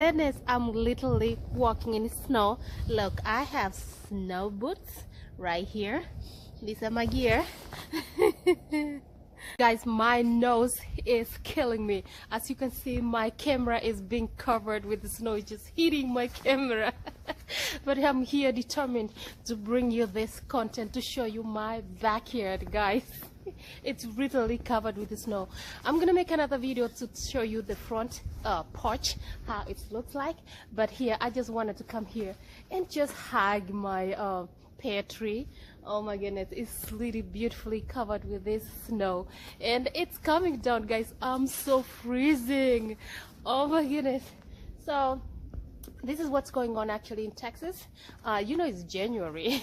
Goodness, I'm literally walking in snow. Look, I have snow boots right here. These are my gear. Guys, my nose is killing me. As you can see, my camera is being covered with the snow. It's just hitting my camera. But I'm here determined to bring you this content to show you my backyard, guys. It's literally covered with the snow. I'm gonna make another video to show you the front porch, how it looks like. But here, I just wanted to come here and just hug my pear tree. Oh my goodness, it's really beautifully covered with this snow, and it's coming down, guys. I'm so freezing. Oh my goodness. So this is what's going on actually in Texas. You know, it's January.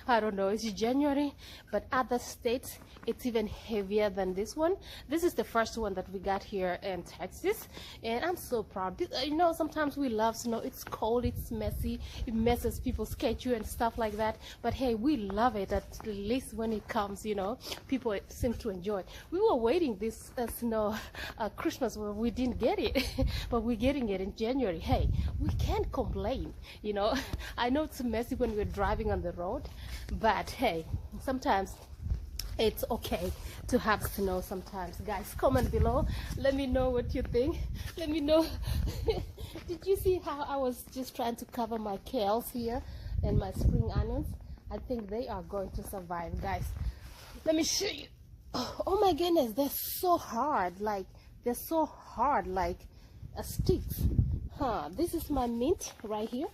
I don't know, it's January, but other states it's even heavier than this one. This is the first one that we got here in Texas, and I'm so proud. You know, sometimes we love snow. It's cold, it's messy, it messes people's schedule and stuff like that, but hey, we love it. At least when it comes, you know, people seem to enjoy it. We were waiting this snow Christmas, where we didn't get it but we're getting it in January. Hey, we can't complain, you know. I know it's messy when we're driving on the road, but hey, sometimes it's okay to have snow sometimes. Guys, comment below, let me know what you think. Let me know. Did you see how I was just trying to cover my kales here and my spring onions? I think they are going to survive, guys. Let me show you. Oh my goodness, they're so hard, like they're so hard, like a sticks. This is my mint right here.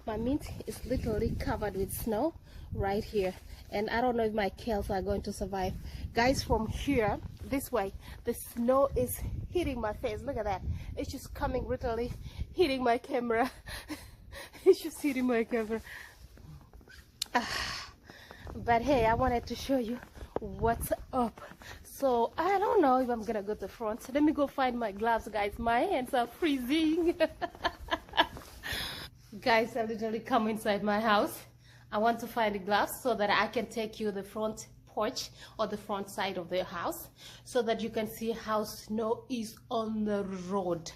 My mint is literally covered with snow right here, and I don't know if my kales are going to survive. Guys, from here this way, the snow is hitting my face. Look at that. It's just coming, literally hitting my camera. It's just hitting my camera. But hey, I wanted to show you what's up. So I don't know if I'm gonna go to the front. Let me go find my gloves, guys. My hands are freezing. Guys, I literally come inside my house. I want to find the gloves so that I can take you the front porch or the front side of the house so that you can see how snow is on the road.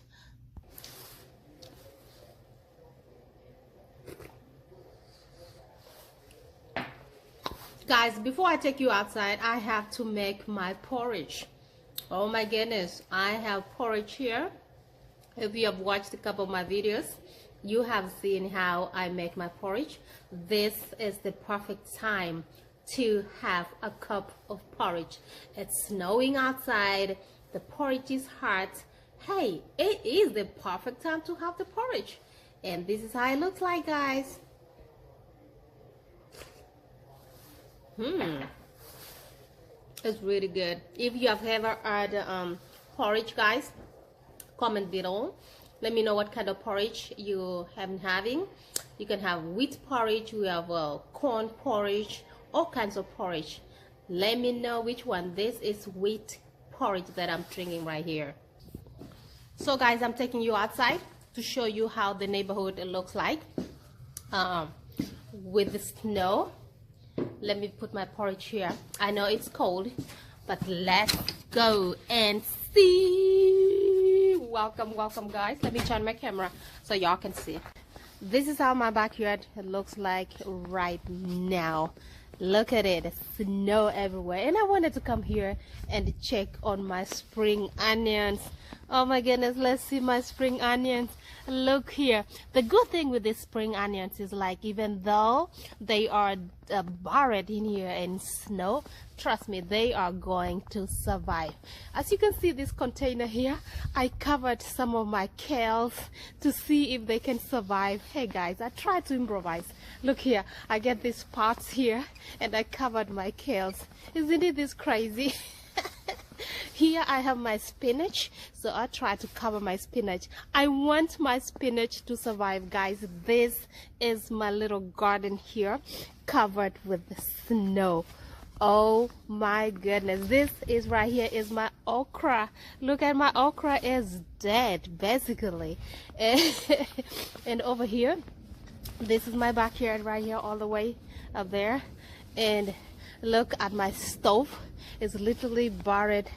Guys, before I take you outside, I have to make my porridge. Oh my goodness, I have porridge here. If you have watched a couple of my videos, you have seen how I make my porridge. This is the perfect time to have a cup of porridge. It's snowing outside, the porridge is hot. Hey, it is the perfect time to have the porridge. And this is how it looks like, guys. It's really good. If you have ever had porridge, guys, comment below. Let me know what kind of porridge you have been having. You can have wheat porridge, we have corn porridge, all kinds of porridge. Let me know which one. This is wheat porridge that I'm drinking right here. So guys, I'm taking you outside to show you how the neighborhood looks like with the snow. Let me put my porridge here. I know it's cold, but let's go and see. Welcome, welcome, guys. Let me turn my camera so y'all can see. This is how my backyard looks like right now. Look at it, snow everywhere. And I wanted to come here and check on my spring onions. Oh my goodness, let's see my spring onions. Look here. The good thing with these spring onions is, like, even though they are buried in here in snow, trust me, they are going to survive. As you can see, this container here, I covered some of my kales to see if they can survive. Hey guys, I tried to improvise. Look here, I get these pots here and I covered my kales. Isn't it this crazy? Here I have my spinach, so I try to cover my spinach. I want my spinach to survive, guys. This is my little garden here, covered with snow. Oh my goodness, this is right here is my okra. Look at my okra, is dead basically. And over here, this is my backyard right here, all the way up there. And look at my stove, it's literally buried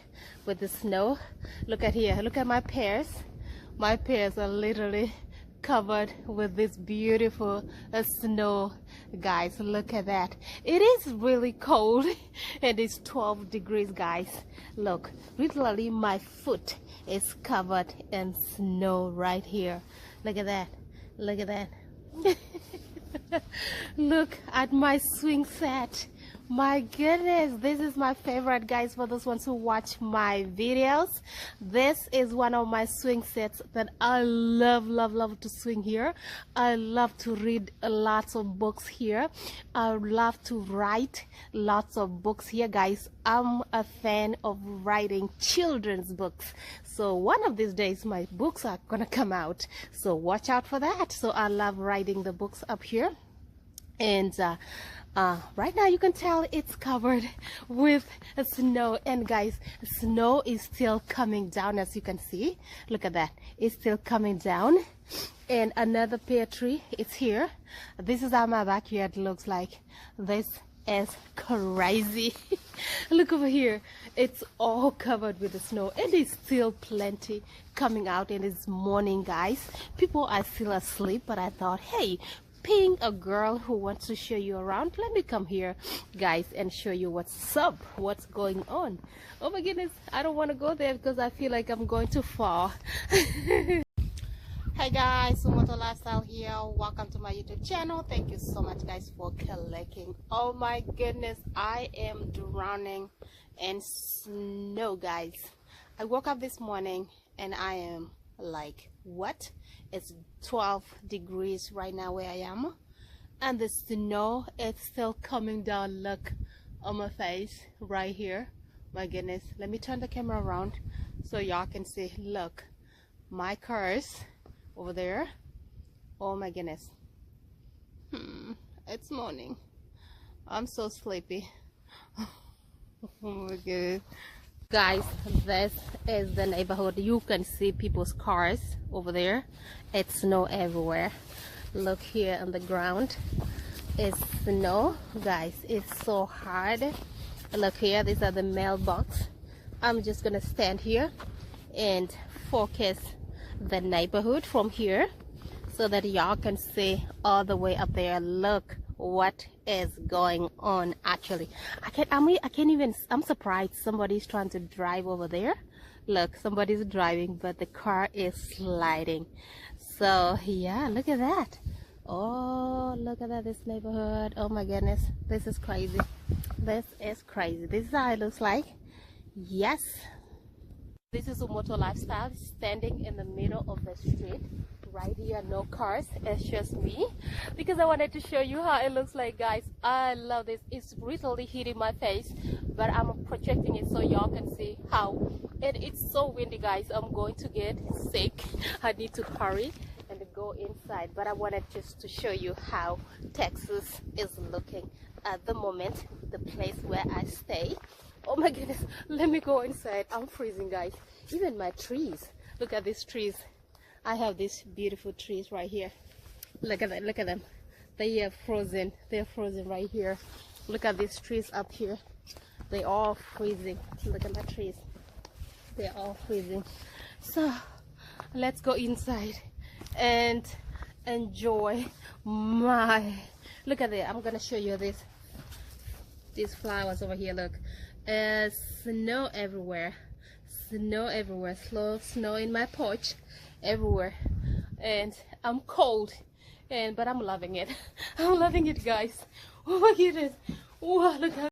with the snow. Look at here, look at my pears. My pears are literally covered with this beautiful snow. Guys, look at that. It is really cold and it's 12 degrees, guys. Look, literally my foot is covered in snow right here. Look at that. Look at that. Look at my swing set. My goodness, this is my favorite, guys. For those ones who watch my videos, this is one of my swing sets that I love to swing here. I love to read lots of books here. I love to write lots of books here, guys. I'm a fan of writing children's books, so one of these days my books are gonna come out, so watch out for that. So I love writing the books up here. And right now you can tell it's covered with snow, and guys, snow is still coming down. As you can see, look at that, it's still coming down. And another pear tree, it's here. This is how my backyard looks like. This is crazy. Look over here, it's all covered with the snow, and it's still plenty coming out. And it's morning, guys. People are still asleep, but I thought, hey, being a girl who wants to show you around, let me come here, guys, and show you what's up, what's going on. Oh my goodness, I don't want to go there because I feel like I'm going to fall. Hi guys, Sumoto Lifestyle here. Welcome to my YouTube channel. Thank you so much, guys, for clicking. Oh my goodness, I am drowning in snow, guys. I woke up this morning and I am like, what? It's 12 degrees right now where I am, and the snow is still coming down. Look on my face right here. My goodness, let me turn the camera around so y'all can see. Look, my cars over there. Oh my goodness. It's morning. I'm so sleepy. Oh my goodness. Guys, this is the neighborhood. You can see people's cars over there. It's snow everywhere. Look here on the ground. It's snow, guys. It's so hard. Look here, these are the mailbox. I'm just gonna stand here and focus the neighborhood from here so that y'all can see all the way up there. Look what is going on. Actually, I can't even, I'm surprised somebody's trying to drive over there. Look, somebody's driving, but the car is sliding. So yeah, look at that. Oh, look at that, this neighborhood. Oh my goodness, this is crazy. This is crazy. This is how it looks like. Yes, this is Umoto Lifestyle, standing in the middle of the street. Right here, no cars, it's just me, because I wanted to show you how it looks like, guys. I love this. It's really hitting my face, but I'm projecting it so y'all can see how it's so windy, guys. I'm going to get sick. I need to hurry and go inside, but I wanted just to show you how Texas is looking at the moment, the place where I stay. Oh my goodness, let me go inside. I'm freezing, guys. Even my trees, look at these trees. I have these beautiful trees right here. Look at that, look at them. They are frozen. They're frozen right here. Look at these trees up here. They're all freezing. Look at my trees. They're all freezing. So let's go inside and enjoy my, look at that. I'm gonna show you this. These flowers over here, look. Snow everywhere. Snow everywhere. Snow in my porch. Everywhere, and I'm cold, but I'm loving it. I'm loving it, guys. Oh my goodness. Wow, look how